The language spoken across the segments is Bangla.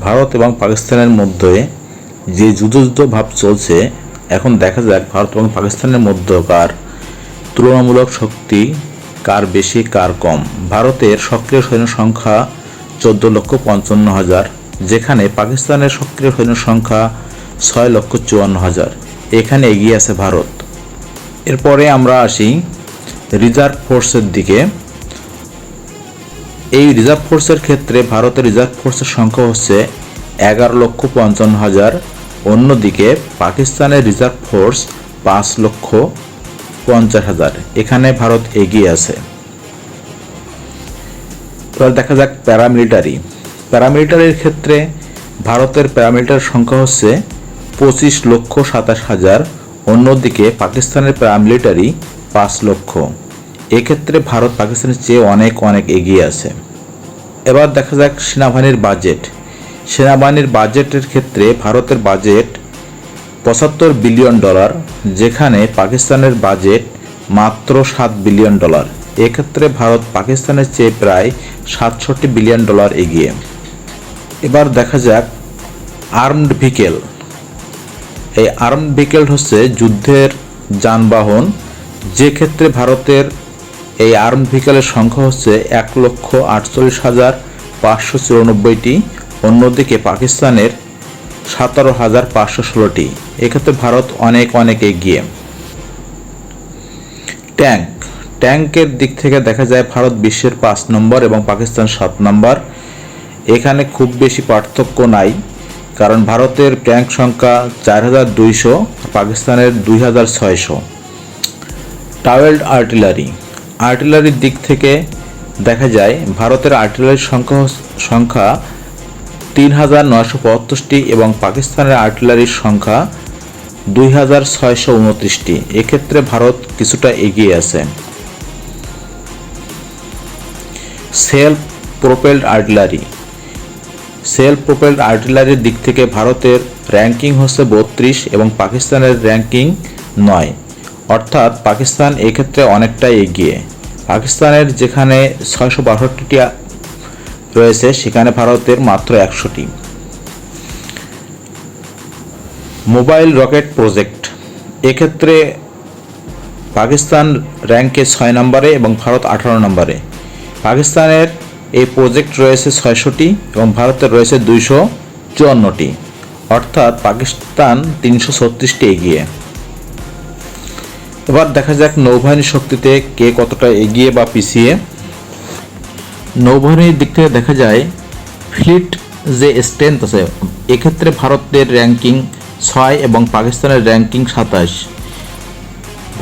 ভারত এবং পাকিস্তানের মধ্যে যে যুদ্ধ ভাব চলছে, এখন দেখা যাক ভারত এবং পাকিস্তানের মধ্যকার তুলনামূলক শক্তি কার বেশি কার কম। ভারতের সক্রিয় সৈন্য সংখ্যা 14,55,000, যেখানে পাকিস্তানের সক্রিয় সৈন্য সংখ্যা 6,54,000। এখানে এগিয়ে আছে ভারত। এরপরে আমরা আসি রিজার্ভ ফোর্সের দিকে। এই রিজার্ভ ফোর্সের ক্ষেত্রে ভারতের রিজার্ভ ফোর্সের সংখ্যা হচ্ছে 11,55,000। অন্যদিকে পাকিস্তানের রিজার্ভ ফোর্স 5,50,000। এখানে ভারত এগিয়ে আছে। এবার দেখা যাক প্যারামিলিটারির ক্ষেত্রে ভারতের প্যারামিলিটারির সংখ্যা হচ্ছে 25,27,000। অন্যদিকে পাকিস্তানের প্যারামিলিটারি 5 লক্ষ। এক্ষেত্রে ভারত পাকিস্তানের চেয়ে অনেক এগিয়ে আছে। এবার দেখা যাক সেনাবাহিনীর বাজেটের ক্ষেত্রে ভারতের বাজেট $75 বিলিয়ন, যেখানে পাকিস্তানের বাজেট মাত্র $7 বিলিয়ন। এক্ষেত্রে ভারত পাকিস্তানের চেয়ে প্রায় $67 বিলিয়ন এগিয়ে। এবার দেখা যাক আর্মড ভেহিকেল। এই আর্মড ভেহিকেল হচ্ছে যুদ্ধের যানবাহন, যে ক্ষেত্রে ভারতের এই আর্মড ভেহিকেলের সংখ্যা হচ্ছে 1,48,594টি। অন্যদিকে পাকিস্তানের 17,516টি। এক্ষেত্রে ভারত অনেক এগিয়ে। ট্যাঙ্কের দিক থেকে দেখা যায় ভারত বিশ্বের 5 নম্বর এবং পাকিস্তান 7 নম্বর। এখানে খুব বেশি পার্থক্য নাই, কারণ ভারতের ট্যাঙ্ক সংখ্যা 4,200, পাকিস্তানের 2,600। টাওয়েলড আর্টিলারির দিক থেকে দেখা যায় ভারতের আর্টিলারির সংখ্যা 3,975টি এবং পাকিস্তানের আর্টিলারির সংখ্যা 2,629টি। এক্ষেত্রে ভারত কিছুটা এগিয়ে আছে। সেলফ প্রোপেলড আর্টিলারির দিক থেকে ভারতের র্যাঙ্কিং হচ্ছে 32 এবং পাকিস্তানের র্যাঙ্কিং 9। অর্থাৎ পাকিস্তান এক্ষেত্রে অনেকটা এগিয়ে। পাকিস্তানের যেখানে 662টি রয়েছে, সেখানে ভারতের মাত্র 100টি। মোবাইল রকেট প্রজেক্ট, এক্ষেত্রে পাকিস্তান র্যাঙ্কে 6 নম্বরে এবং ভারত 18 নম্বরে। পাকিস্তানের এই প্রজেক্ট রয়েছে 600টি এবং ভারতের রয়েছে 254টি। অর্থাৎ পাকিস্তান 336টি এগিয়ে। এবার দেখা যাক নৌবাহিনীর শক্তিতে কে কতটা এগিয়ে বা পিছিয়ে। নৌবাহিনীর দিক থেকে দেখা যায় ফ্লিট যে স্ট্রেংথ আছে, এক্ষেত্রে ভারতের র্যাঙ্কিং 6 এবং পাকিস্তানের র্যাঙ্কিং 27।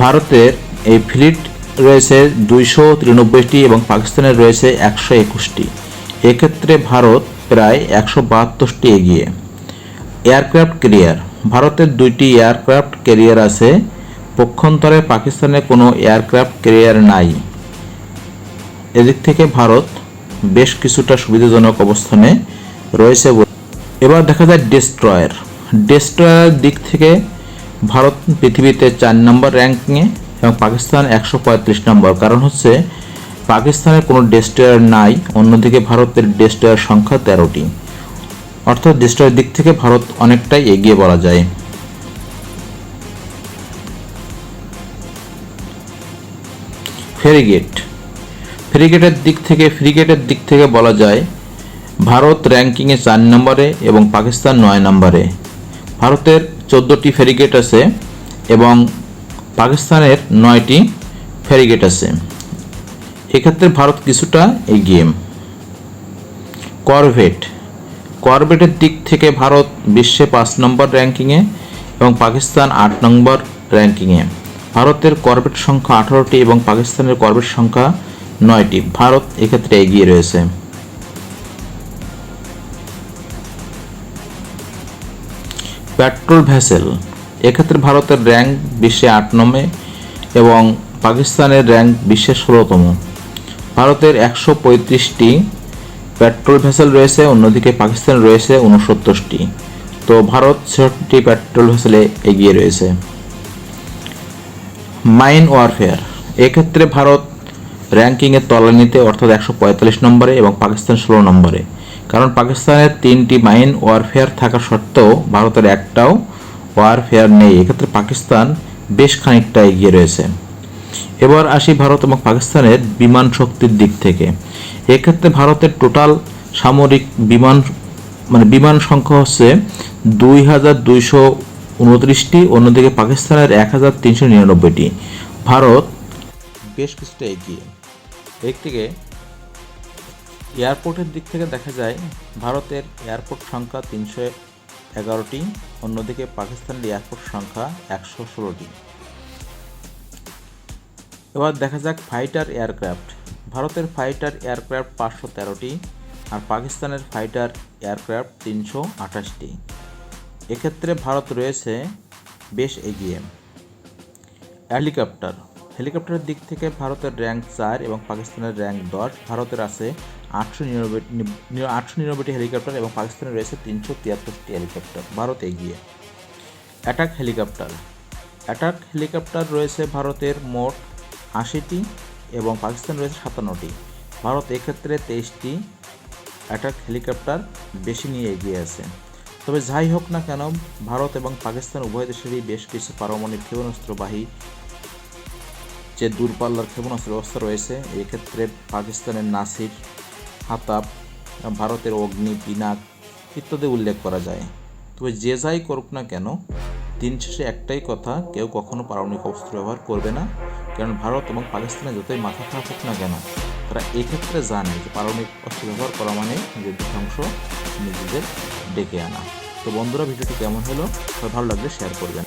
ভারতের এই ফ্লিট রয়েছে 293টি এবং পাকিস্তানের রয়েছে 121টি। এক্ষেত্রে ভারত প্রায় 172টি এগিয়ে। এয়ারক্রাফট ক্যারিয়ার, ভারতের 2টি এয়ারক্রাফট ক্যারিয়ার আছে, পক্ষান্তরে পাকিস্তানের কোনো এয়ারক্রাফট ক্যারিয়ার নাই। এদিক থেকে ভারত বেশ কিছুটা সুবিধাজনক অবস্থানে রয়েছে। এবার দেখা যায় ডেস্ট্রয়ার দিক থেকে ভারত পৃথিবীতে 4 নম্বর র্যাঙ্কিংয়ে এবং পাকিস্তান 135 নম্বর। কারণ হচ্ছে পাকিস্তানের কোনো ডেস্ট্রয়ার নাই, অন্যদিকে ভারতের ডেস্ট্রয়ার সংখ্যা 13টি। অর্থাৎ ডেস্ট্রয়ার দিক থেকে ভারত অনেকটাই এগিয়ে বলা যায়। ফ্রিগেটের দিক থেকে বলা যায় ভারত র্যাঙ্কিংয়ে 4 নম্বরে এবং পাকিস্তান 9 নম্বরে। ভারতের 14টি ফ্রিগেট আছে এবং পাকিস্তানের 9টি ফ্রিগেট আছে। এক্ষেত্রে ভারত কিছুটা এগিয়ে। করভেটের দিক থেকে ভারত বিশ্বে 5 নম্বর র্যাঙ্কিংয়ে এবং পাকিস্তান 8 নম্বর র্যাঙ্কিংয়ে। ভারতের করভেট সংখ্যা 18টি এবং পাকিস্তানের করভেট সংখ্যা 9টি। ভারত এক্ষেত্রে এগিয়ে রয়েছে। পেট্রোল ভেসেল, এক্ষেত্রে ভারতের র্যাঙ্ক বিশ্বে 8 নম্বরে এবং পাকিস্তানের র্যাঙ্ক বিশ্বে 16তম। ভারতের 135টি পেট্রোল ভেসেল রয়েছে, অন্যদিকে পাকিস্তানের রয়েছে 69টি। তো ভারত 66টি পেট্রোল ভেসেলে এগিয়ে রয়েছে। মাইন ওয়ারফেয়ার, এক্ষেত্রে ভারত র্যাঙ্কিংয়ের তলানিতে অর্থাৎ 145 নম্বরে এবং পাকিস্তান 16 নম্বরে। কারণ পাকিস্তানের 3টি মাইন ওয়ারফেয়ার থাকা সত্ত্বেও ভারতের একটাও ওয়ারফেয়ার নেই। এক্ষেত্রে পাকিস্তান বেশ খানিকটা এগিয়ে রয়েছে। এবার আসি ভারত এবং পাকিস্তানের বিমান শক্তির দিক থেকে। এক্ষেত্রে ভারতের টোটাল সামরিক বিমান সংখ্যা হচ্ছে 2229টি, অন্যদিকে পাকিস্তানের 1399টি। ভারত বেশ কিছুটা এগিয়ে। একদিকে এয়ারপোর্টের দিক থেকে দেখা যায় ভারতের এয়ারপোর্ট সংখ্যা 311টি, অন্যদিকে পাকিস্তানের এয়ারপোর্ট সংখ্যা 116টি। এবার দেখা যাক ফাইটার এয়ারক্রাফট। ভারতের ফাইটার এয়ারক্রাফট 513টি আর পাকিস্তানের ফাইটার এয়ারক্রাফট 328টি। এক্ষেত্রে ভারত রয়েছে বেশ এগিয়ে। হেলিকপ্টারের দিক থেকে ভারতের র্যাঙ্ক 4 এবং পাকিস্তানের র্যাঙ্ক 10। ভারতের আছে 899টি হেলিকপ্টার এবং পাকিস্তানের রয়েছে 373টি হেলিকপ্টার। ভারত এগিয়ে। অ্যাটাক হেলিকপ্টার রয়েছে ভারতের মোট 80টি এবং পাকিস্তান রয়েছে 57টি। ভারত এক্ষেত্রে 23টি অ্যাটাক হেলিকপ্টার বেশি নিয়ে এগিয়ে আছে। তবে যাই হোক না কেন, ভারত এবং পাকিস্তান উভয় দেশেরই বেশ কিছু পারমাণবিক ক্ষেপণাস্ত্রবাহী যে দূরপাল্লার ক্ষেপণাস্ত্র ব্যবস্থা রয়েছে। এক্ষেত্রে পাকিস্তানের নাসির, হাতাব, ভারতের অগ্নি, পিনাক ইত্যাদি উল্লেখ করা যায়। তবে যে যাই করুক না কেন, দিন শেষে একটাই কথা, কেউ কখনো পারমাণবিক অস্ত্র ব্যবহার করবে না। কারণ ভারত এবং পাকিস্তানে যতই মাথা খারাপ হোক না কেন, তারা এক্ষেত্রে জানে যে পারমাণবিক অস্ত্র ব্যবহার করা মানে নিজেদের ধ্বংস, নিজেদের ডেকে আনা। তো বন্ধুরা, ভিডিওটি কেমন হলো? ভালো লাগলে শেয়ার করবেন।